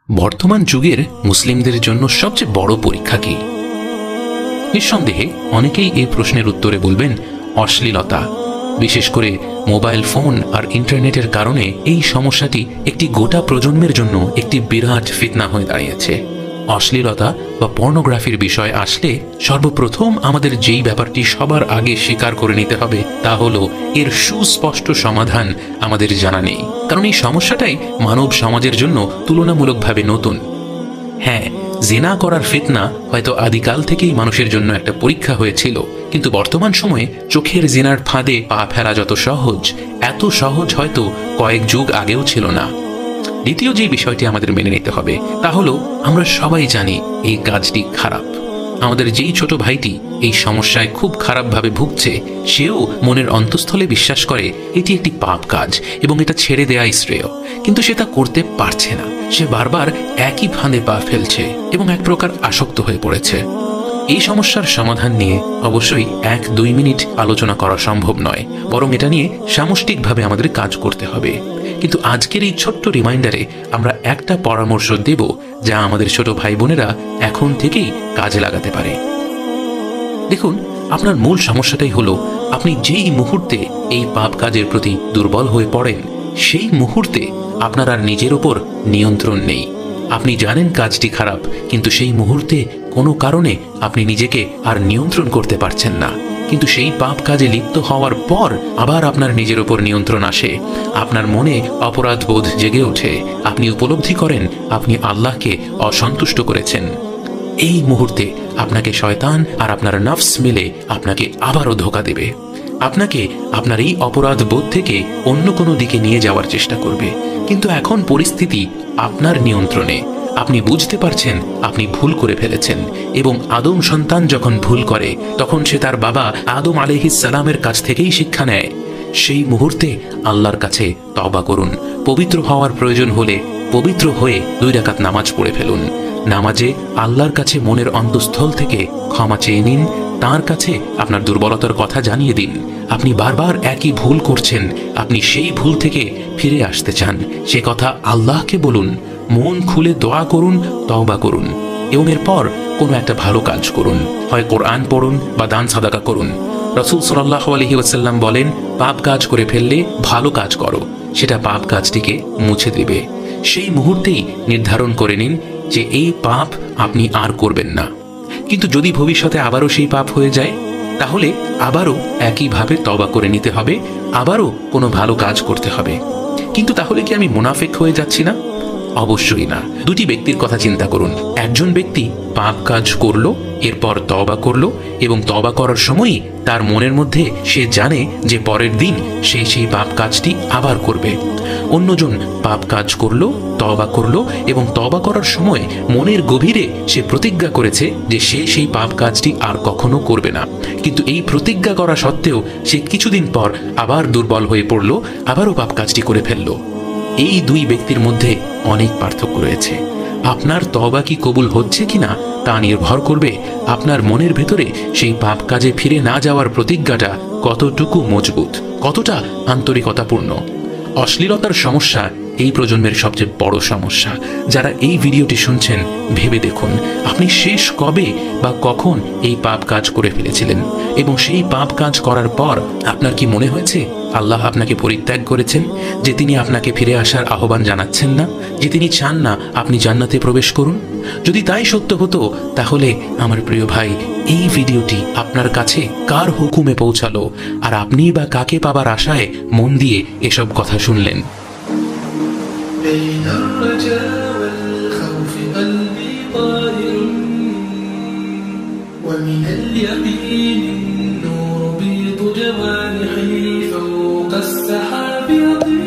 বর্তমান যুগের মুসলিমদের জন্য সবচেয়ে বড় পরীক্ষা কি? নিঃসন্দেহে অনেকেই এই প্রশ্নের উত্তরে বলবেন অশ্লীলতা। বিশেষ করে মোবাইল ফোন আর ইন্টারনেটের কারণে এই সমস্যাটি একটি গোটা প্রজন্মের জন্য একটি বিরাট ফিতনা হয়ে দাঁড়িয়েছে। অশ্লীলতা বা পর্নোগ্রাফির বিষয় আসলে সর্বপ্রথম আমাদের যেই ব্যাপারটি সবার আগে স্বীকার করে নিতে হবে তা হলো এর সুস্পষ্ট সমাধান আমাদের জানা নেই। কারণ এই সমস্যাটাই মানব সমাজের জন্য তুলনামূলকভাবে নতুন। হ্যাঁ, জিনা করার ফিতনা হয়তো আদিকাল থেকেই মানুষের জন্য একটা পরীক্ষা হয়েছিল, কিন্তু বর্তমান সময়ে চোখের জিনার ফাঁদে পা ফেলা যত সহজ, এত সহজ হয়তো কয়েক যুগ আগেও ছিল না। দ্বিতীয় যে বিষয়টি আমাদের মেনে নিতে হবে তা হলো আমরা সবাই জানি এই কাজটি খারাপ। আমাদের যেই ছোট ভাইটি এই সমস্যায় খুব খারাপভাবে ভুগছে, সেও মনের অন্তঃস্থলে বিশ্বাস করে এটি একটি পাপ কাজ এবং এটা ছেড়ে দেয়াই শ্রেয়, কিন্তু সে তা করতে পারছে না। সে বারবার একই ফাঁদে পা ফেলছে এবং এক প্রকার আসক্ত হয়ে পড়েছে। এই সমস্যার সমাধান নিয়ে অবশ্যই 1-2 মিনিট আলোচনা করা সম্ভব নয়, বরং এটা নিয়ে সামষ্টিকভাবে আমাদের কাজ করতে হবে। কিন্তু আজকের এই ছোট্ট রিমাইন্ডারে আমরা একটা পরামর্শ দেব যা আমাদের ছোট ভাই বোনেরা এখন থেকেই কাজে লাগাতে পারে। দেখুন, আপনার মূল সমস্যাটাই হলো আপনি যেই মুহূর্তে এই পাপ কাজের প্রতি দুর্বল হয়ে পড়েন, সেই মুহূর্তে আপনার আর নিজের উপর নিয়ন্ত্রণ নেই। আপনি জানেন কাজটি খারাপ, কিন্তু সেই মুহূর্তে কোনো কারণে আপনি নিজেকে আর নিয়ন্ত্রণ করতে পারছেন না। কিন্তু সেই পাপ কাজে লিপ্ত হওয়ার পর আবার আপনার নিজের উপর নিয়ন্ত্রণ আসে, আপনার মনে অপরাধ বোধ জেগে ওঠে, আপনি উপলব্ধি করেন আপনি আল্লাহকে অসন্তুষ্ট করেছেন। এই মুহূর্তে আপনাকে শয়তান আর আপনার নফস মিলে আপনাকে আবারও ধোঁকা দেবে। আপনাকে আপনার এই অপরাধ বোধ থেকে অন্য কোনো দিকে নিয়ে যাওয়ার চেষ্টা করবে। কিন্তু এখন পরিস্থিতি আপনার নিয়ন্ত্রণে। আপনি বুঝতে পারছেন আপনি ভুল করে ফেলেছেন, এবং আদম সন্তান যখন ভুল করে তখন সে তার বাবা আদম আলাইহিস সালামের কাছ থেকেই শিক্ষা নেয়। সেই মুহূর্তে আল্লাহর কাছে তওবা করুন। পবিত্র হওয়ার প্রয়োজন হলে পবিত্র হয়ে 2 রাকাত নামাজ পড়ে ফেলুন। নামাজে আল্লাহর কাছে মনের অন্তঃস্থল থেকে ক্ষমা চেয়ে নিন, তাঁর কাছে আপনার দুর্বলতার কথা জানিয়ে দিন। আপনি বারবার একই ভুল করছেন, আপনি সেই ভুল থেকে ফিরে আসতে চান, সে কথা আল্লাহকে বলুন। মন খুলে দোয়া করুন, তওবা করুন, এবং এরপর কোনো একটা ভালো কাজ করুন। হয় কোরআন পড়ুন বা দান সাদাকা করুন। রাসূল সাল্লাল্লাহু আলাইহি ওয়াসাল্লাম বলেন, পাপ কাজ করে ফেললে ভালো কাজ করো, সেটা পাপ কাজটিকে মুছে দেবে। সেই মুহূর্তেই নির্ধারণ করে নিন যে এই পাপ আপনি আর করবেন না। কিন্তু যদি ভবিষ্যতে আবারও সেই পাপ হয়ে যায়, তাহলে আবারও একইভাবে তওবা করে নিতে হবে, আবারও কোনো ভালো কাজ করতে হবে। কিন্তু তাহলে কি আমি মুনাফিক হয়ে যাচ্ছি না? অবশ্যই না। 2টি ব্যক্তির কথা চিন্তা করুন। একজন ব্যক্তি পাপ কাজ করলো, এরপর তওবা করলো, এবং তওবা করার সময়ই তার মনের মধ্যে সে জানে যে পরের দিন সে সেই পাপ কাজটি আবার করবে। অন্যজন পাপ কাজ করলো, তওবা করলো, এবং তওবা করার সময় মনের গভীরে সে প্রতিজ্ঞা করেছে যে সে সেই পাপ কাজটি আর কখনো করবে না। কিন্তু এই প্রতিজ্ঞা করা সত্ত্বেও সে কিছুদিন পর আবার দুর্বল হয়ে পড়লো, আবারও পাপ কাজটি করে ফেললো। এই 2 ব্যক্তির মধ্যে অনেক পার্থক্য রয়েছে। আপনার তওবা কি কবুল হচ্ছে কিনা তা নির্ভর করবে আপনার মনের ভেতরে সেই পাপ কাজে ফিরে না যাওয়ার প্রতিজ্ঞাটা কতটুকু মজবুত, কতটা আন্তরিকতাপূর্ণ। অশ্লীলতার সমস্যা এই প্রজন্মের সবচেয়ে বড় সমস্যা। যারা এই ভিডিওটি শুনছেন, ভেবে দেখুন আপনি শেষ কবে বা কখন এই পাপ কাজ করে ফেলেছিলেন, এবং সেই পাপ কাজ করার পর আপনার কি মনে হয়েছে আল্লাহ আপনাকে পরিত্যাগ করেছেন, যে তিনি আপনাকে ফিরে আসার আহ্বান জানাচ্ছেন না, যে তিনি চান না আপনি জান্নাতে প্রবেশ করুন? যদি তাই সত্য হতো, তাহলে আমার প্রিয় ভাই, এই ভিডিওটি আপনার কাছে কার হুকুমে পৌঁছালো, আর আপনি বা কাকে পাবার আশায় মন দিয়ে এসব কথা শুনলেন? بين الرجاء والخوف قلبي طائر ومن اليقين النور بيض جوانحي فوق السحاب يطير